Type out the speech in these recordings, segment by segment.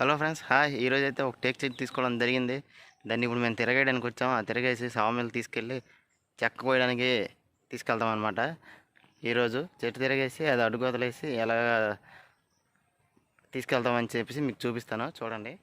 Hello friends, hi. ఈరోజు అయితే ఒక టేక్ చెట్టు తీసుకోవడం జరిగింది. దాన్ని ఇప్పుడు మేము తిరగేయడానికి వచ్చాము. ఆ తిరగేసి సామీలు తీసుకెళ్ళి చెక్క కోయడానికి తీసుకెళ్తాం అనమాట. ఈరోజు చెట్టు తిరగేసి అది అడ్డుగోతలేసి ఎలా తీసుకెళ్తామని చెప్పేసి మీకు చూపిస్తాను, చూడండి.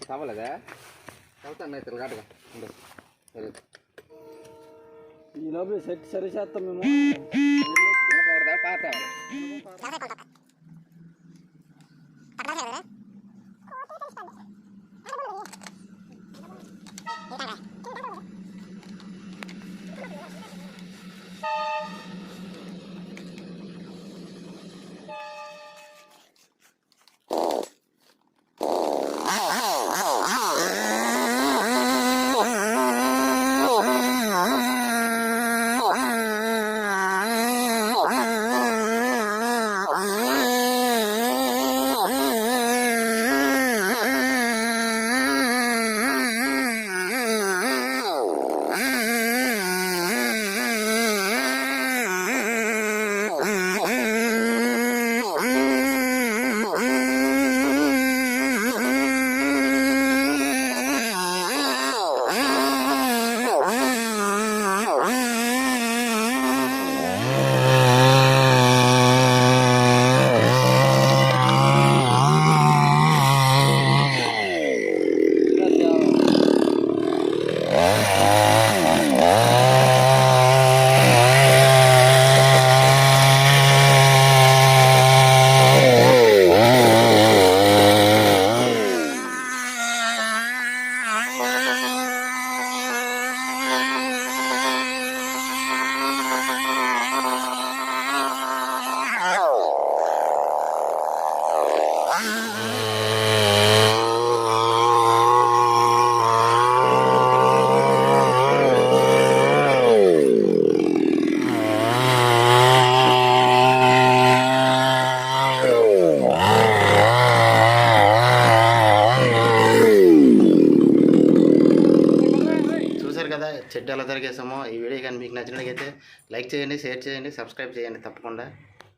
కావాలదా చదువుతాను తిరగాటుగా ఈ లోపల సెట్ సరి చేస్తాం మేము పాత కదా చెట్టు ఎలా తిరిగేసామో. ఈ వీడియో కానీ మీకు నచ్చినట్లయితే లైక్ చేయండి, షేర్ చేయండి, సబ్స్క్రైబ్ చేయండి తప్పకుండా.